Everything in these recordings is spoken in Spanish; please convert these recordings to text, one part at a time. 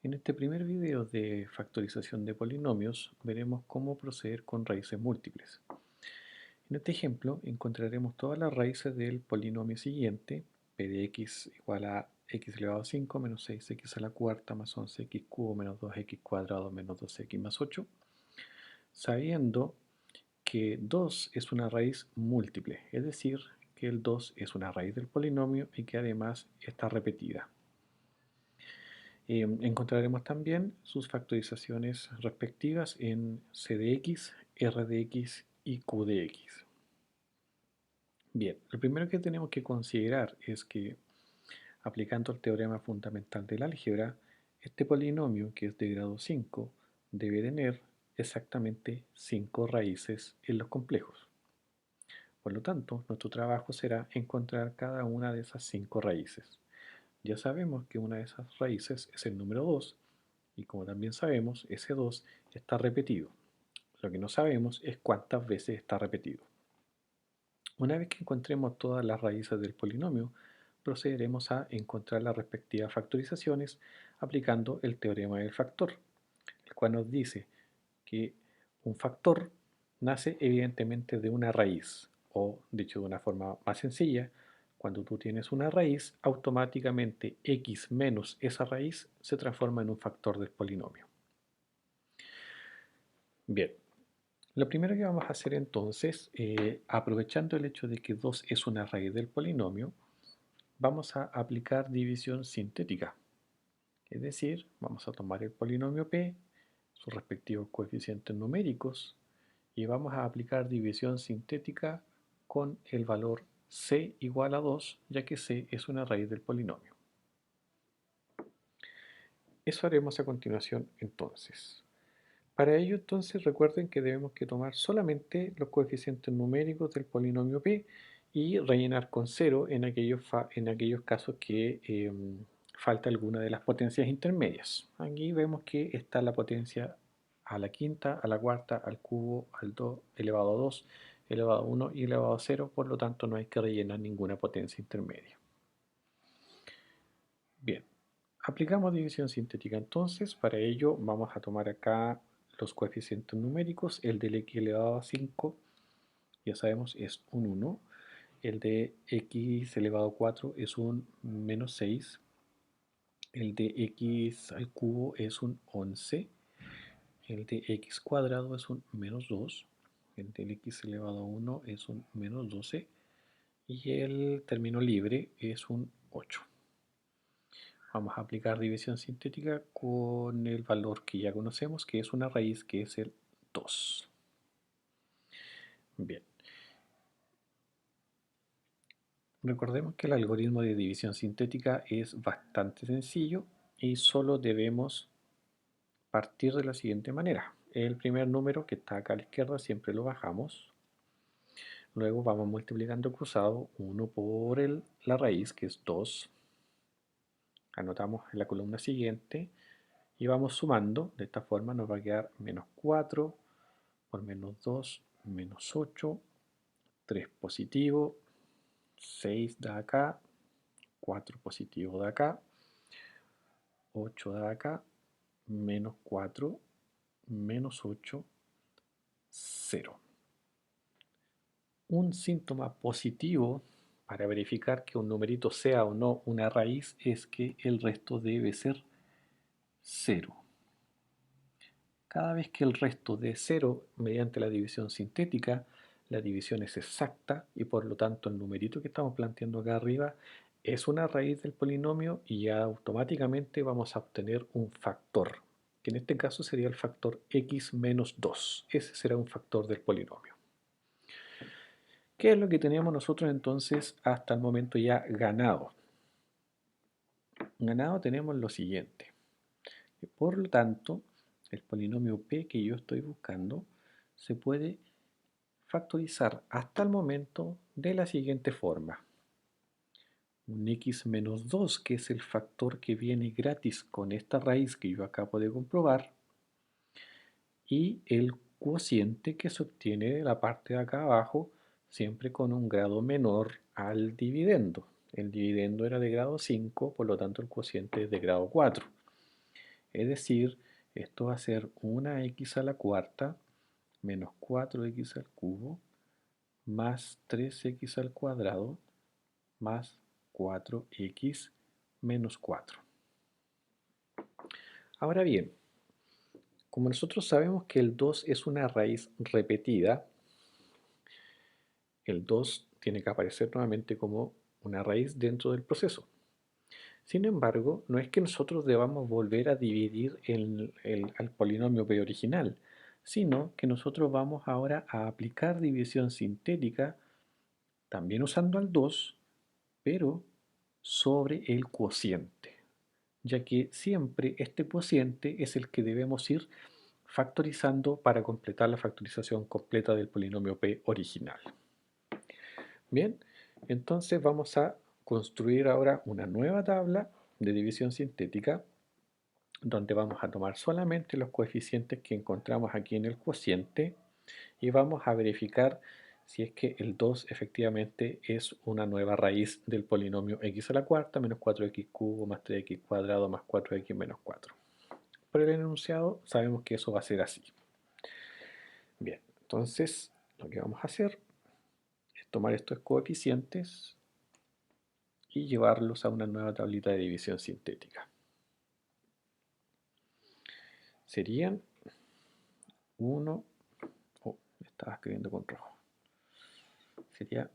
En este primer video de factorización de polinomios veremos cómo proceder con raíces múltiples. En este ejemplo encontraremos todas las raíces del polinomio siguiente, p de x igual a x elevado a 5 menos 6x a la cuarta más 11x cubo menos 2x cuadrado menos 2x más 8, sabiendo que 2 es una raíz múltiple, es decir, que el 2 es una raíz del polinomio y que además está repetida. Encontraremos también sus factorizaciones respectivas en c de x, r de x y q de x. Bien, lo primero que tenemos que considerar es que aplicando el teorema fundamental del álgebra, este polinomio que es de grado 5 debe tener exactamente 5 raíces en los complejos. Por lo tanto, nuestro trabajo será encontrar cada una de esas 5 raíces. Ya sabemos que una de esas raíces es el número 2 y como también sabemos, ese 2 está repetido. Lo que no sabemos es cuántas veces está repetido. Una vez que encontremos todas las raíces del polinomio, procederemos a encontrar las respectivas factorizaciones aplicando el teorema del factor, el cual nos dice que un factor nace evidentemente de una raíz, o dicho de una forma más sencilla, cuando tú tienes una raíz, automáticamente x menos esa raíz se transforma en un factor del polinomio. Bien, lo primero que vamos a hacer entonces, aprovechando el hecho de que 2 es una raíz del polinomio, vamos a aplicar división sintética. Es decir, vamos a tomar el polinomio p, sus respectivos coeficientes numéricos, y vamos a aplicar división sintética con el valor c igual a 2, ya que c es una raíz del polinomio. Eso haremos a continuación entonces. Para ello entonces recuerden que debemos que tomar solamente los coeficientes numéricos del polinomio p y rellenar con 0 en aquellos casos que falta alguna de las potencias intermedias. Aquí vemos que está la potencia a la quinta, a la cuarta, al cubo, al 2, elevado a 2, elevado a 1 y elevado a 0, por lo tanto no hay que rellenar ninguna potencia intermedia. Bien, aplicamos división sintética entonces, para ello vamos a tomar acá los coeficientes numéricos, el del x elevado a 5, ya sabemos es un 1, el de x elevado a 4 es un menos 6, el de x al cubo es un 11, el de x cuadrado es un menos 2, el del x elevado a 1 es un menos 12 y el término libre es un 8. Vamos a aplicar división sintética con el valor que ya conocemos, que es una raíz, que es el 2. Bien. Recordemos que el algoritmo de división sintética es bastante sencillo y solo debemos partir de la siguiente manera. El primer número que está acá a la izquierda siempre lo bajamos. Luego vamos multiplicando cruzado 1 por la raíz, que es 2. Anotamos en la columna siguiente y vamos sumando. De esta forma nos va a quedar menos 4 por menos 2, menos 8, 3 positivo, 6 de acá, 4 positivo de acá, 8 de acá, menos 4, menos 8, 0. Un síntoma positivo para verificar que un numerito sea o no una raíz es que el resto debe ser 0. Cada vez que el resto dé 0 mediante la división sintética, la división es exacta y por lo tanto el numerito que estamos planteando acá arriba es una raíz del polinomio y ya automáticamente vamos a obtener un factor, que en este caso sería el factor x menos 2. Ese será un factor del polinomio. ¿Qué es lo que teníamos nosotros entonces hasta el momento ya ganado? Ganado tenemos lo siguiente. Por lo tanto, el polinomio p que yo estoy buscando se puede factorizar hasta el momento de la siguiente forma. Un x menos 2, que es el factor que viene gratis con esta raíz que yo acabo de comprobar, y el cociente que se obtiene de la parte de acá abajo, siempre con un grado menor al dividendo. El dividendo era de grado 5, por lo tanto el cociente es de grado 4. Es decir, esto va a ser una x a la cuarta menos 4x al cubo más 3x al cuadrado más 4x menos 4. Ahora bien, como nosotros sabemos que el 2 es una raíz repetida, el 2 tiene que aparecer nuevamente como una raíz dentro del proceso. Sin embargo, no es que nosotros debamos volver a dividir al polinomio p original, sino que nosotros vamos ahora a aplicar división sintética también usando al 2, pero sobre el cociente, ya que siempre este cociente es el que debemos ir factorizando para completar la factorización completa del polinomio p original. Bien, entonces vamos a construir ahora una nueva tabla de división sintética donde vamos a tomar solamente los coeficientes que encontramos aquí en el cociente y vamos a verificar si es que el 2 efectivamente es una nueva raíz del polinomio x a la cuarta menos 4x cubo más 3x cuadrado más 4x menos 4. Por el enunciado sabemos que eso va a ser así. Bien, entonces lo que vamos a hacer es tomar estos coeficientes y llevarlos a una nueva tablita de división sintética. Serían 1, estaba escribiendo con rojo, sería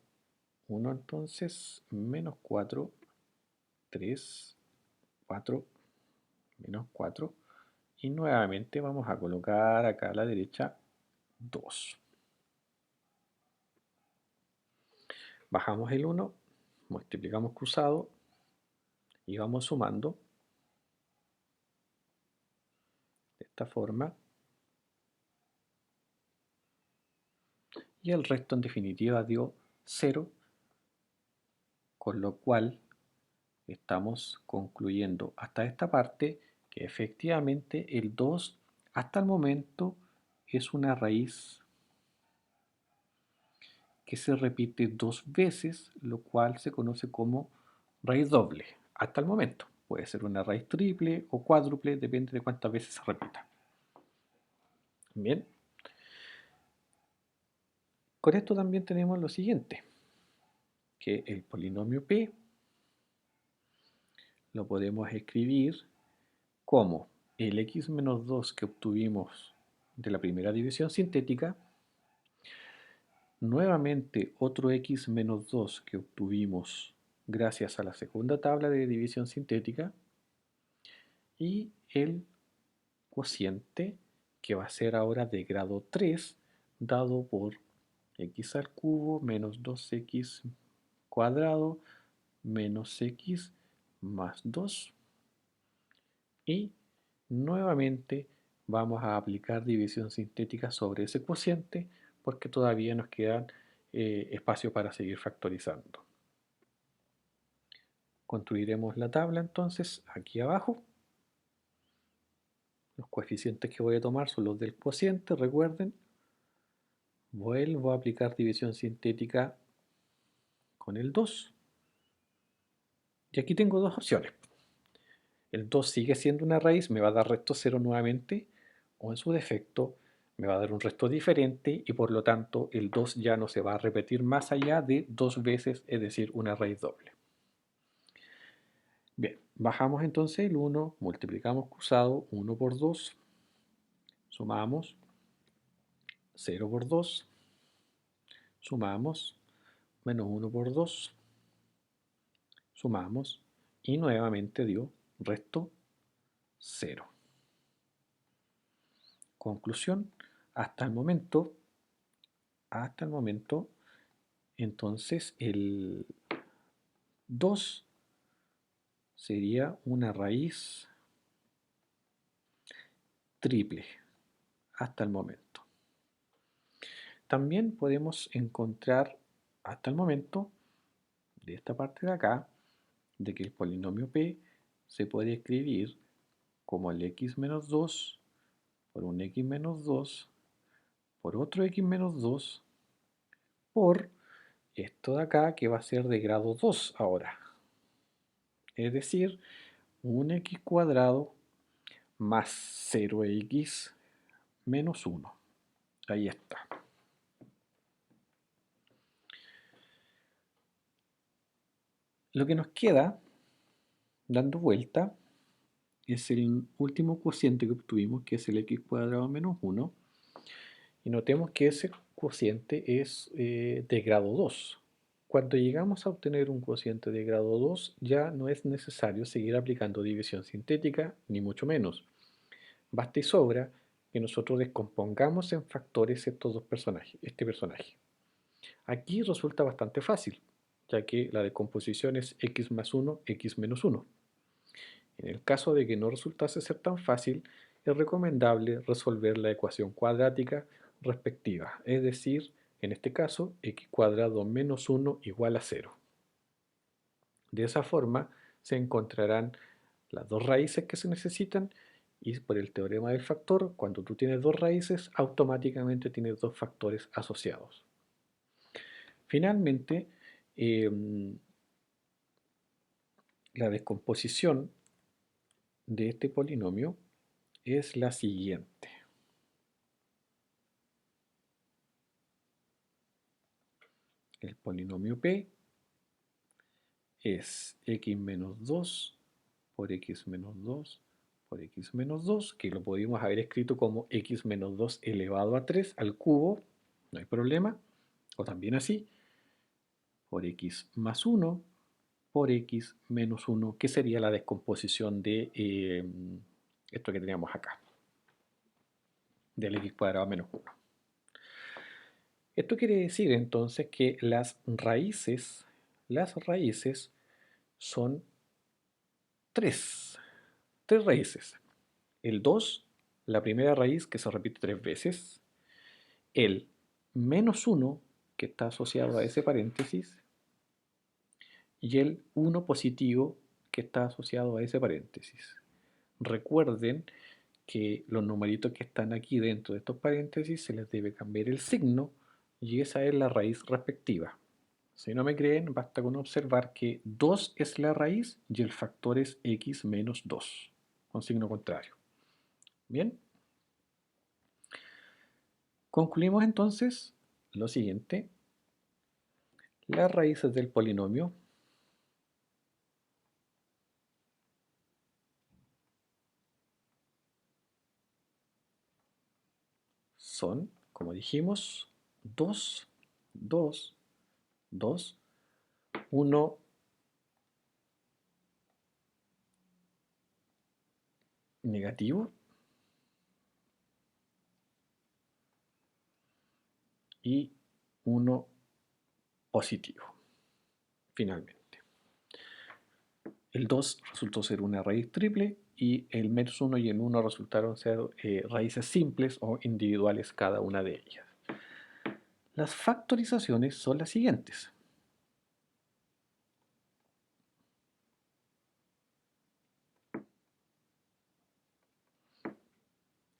1 entonces, menos 4, 3, 4, menos 4, y nuevamente vamos a colocar acá a la derecha 2. Bajamos el 1, multiplicamos cruzado y vamos sumando de esta forma, y el resto en definitiva dio 0, con lo cual estamos concluyendo hasta esta parte que efectivamente el 2 hasta el momento es una raíz que se repite dos veces, lo cual se conoce como raíz doble, hasta el momento. Puede ser una raíz triple o cuádruple, depende de cuántas veces se repita. Bien, con esto también tenemos lo siguiente, que el polinomio p lo podemos escribir como el x menos 2 que obtuvimos de la primera división sintética, nuevamente otro x menos 2 que obtuvimos gracias a la segunda tabla de división sintética, y el cociente que va a ser ahora de grado 3 dado por x al cubo menos 2x cuadrado menos x más 2, y nuevamente vamos a aplicar división sintética sobre ese cociente porque todavía nos quedan espacio para seguir factorizando. Construiremos la tabla entonces aquí abajo. Los coeficientes que voy a tomar son los del cociente, recuerden. Vuelvo a aplicar división sintética con el 2. Y aquí tengo dos opciones. El 2 sigue siendo una raíz, me va a dar resto 0 nuevamente, o en su defecto me va a dar un resto diferente y por lo tanto el 2 ya no se va a repetir más allá de dos veces, es decir, una raíz doble. Bien, bajamos entonces el 1, multiplicamos cruzado 1 por 2, sumamos 0 por 2, sumamos menos 1 por 2, sumamos y nuevamente dio resto 0. Conclusión, hasta el momento, entonces el 2 sería una raíz triple hasta el momento. También podemos encontrar hasta el momento, de esta parte de acá, de que el polinomio p se puede escribir como el x menos 2 por un x menos 2 por otro x menos 2 por esto de acá que va a ser de grado 2 ahora. Es decir, un x cuadrado más 0x menos 1. Ahí está. Lo que nos queda, dando vuelta, es el último cociente que obtuvimos, que es el x cuadrado menos 1. Y notemos que ese cociente es de grado 2. Cuando llegamos a obtener un cociente de grado 2, ya no es necesario seguir aplicando división sintética, ni mucho menos. Basta y sobra que nosotros descompongamos en factores estos dos personajes, este personaje. Aquí resulta bastante fácil, ya que la decomposición es x más 1, x menos 1. En el caso de que no resultase ser tan fácil, es recomendable resolver la ecuación cuadrática respectiva, es decir, en este caso, x cuadrado menos 1 igual a 0. De esa forma se encontrarán las dos raíces que se necesitan y por el teorema del factor, cuando tú tienes dos raíces, automáticamente tienes dos factores asociados. Finalmente, la descomposición de este polinomio es la siguiente. El polinomio P es x menos 2 por x menos 2 por x menos 2, que lo podríamos haber escrito como x menos 2 elevado a 3 al cubo, no hay problema, o también así, por x más 1 por x menos 1, que sería la descomposición de esto que teníamos acá, del x cuadrado menos 1. Esto quiere decir entonces que las raíces son tres raíces. El 2, la primera raíz que se repite 3 veces, el menos 1 que está asociado a ese paréntesis y el 1 positivo que está asociado a ese paréntesis. Recuerden que los numeritos que están aquí dentro de estos paréntesis se les debe cambiar el signo y esa es la raíz respectiva. Si no me creen, basta con observar que 2 es la raíz y el factor es x menos 2, con signo contrario. Bien, concluimos entonces lo siguiente. Las raíces del polinomio son, como dijimos, 2, 2, 2, 1 negativo y 1 positivo, finalmente. El 2 resultó ser una raíz triple y el menos 1 y el 1 resultaron ser raíces simples o individuales cada una de ellas. Las factorizaciones son las siguientes.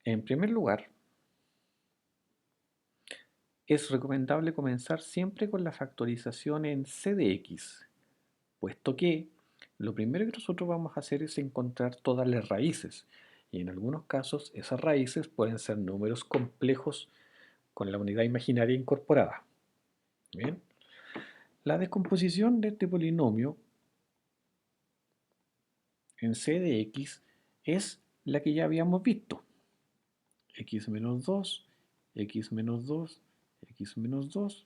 En primer lugar, es recomendable comenzar siempre con la factorización en c de x, puesto que lo primero que nosotros vamos a hacer es encontrar todas las raíces, y en algunos casos esas raíces pueden ser números complejos con la unidad imaginaria incorporada. Bien, la descomposición de este polinomio en c de x es la que ya habíamos visto. X menos 2, x menos 2, x menos 2,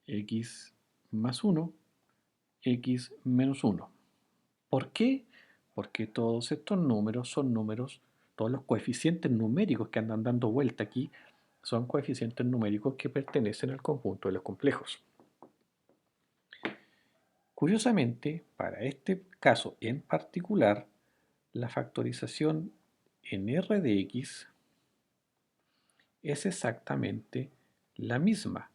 x más 1, x menos 1. ¿Por qué? Porque todos estos números son números, todos los coeficientes numéricos que andan dando vuelta aquí son coeficientes numéricos que pertenecen al conjunto de los complejos. Curiosamente, para este caso en particular, la factorización en R de x es exactamente la misma,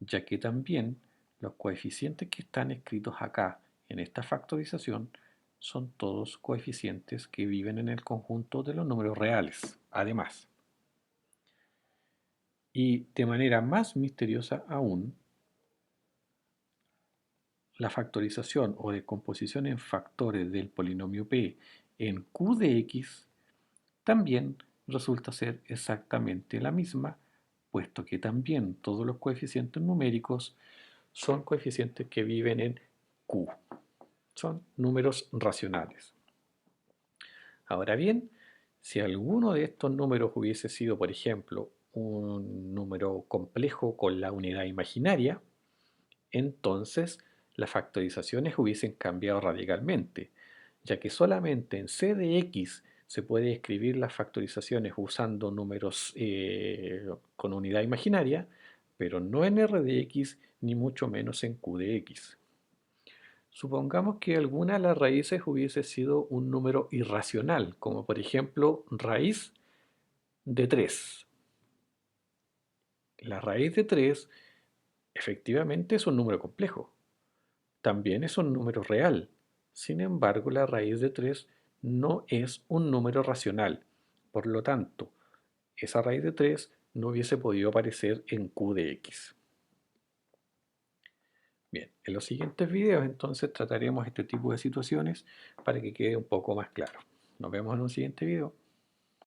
ya que también los coeficientes que están escritos acá en esta factorización son todos coeficientes que viven en el conjunto de los números reales, además. Y de manera más misteriosa aún, la factorización o descomposición en factores del polinomio P en Q de X también resulta ser exactamente la misma, puesto que también todos los coeficientes numéricos son coeficientes que viven en Q. Son números racionales. Ahora bien, si alguno de estos números hubiese sido, por ejemplo, un número complejo con la unidad imaginaria, entonces las factorizaciones hubiesen cambiado radicalmente, ya que solamente en C de X se puede escribir las factorizaciones usando números con unidad imaginaria, pero no en R de X ni mucho menos en Q de X. Supongamos que alguna de las raíces hubiese sido un número irracional, como por ejemplo raíz de 3. La raíz de 3 efectivamente es un número complejo. También es un número real. Sin embargo, la raíz de 3 no es un número racional. Por lo tanto, esa raíz de 3 no hubiese podido aparecer en Q de X. Bien, en los siguientes videos entonces trataremos este tipo de situaciones para que quede un poco más claro. Nos vemos en un siguiente video.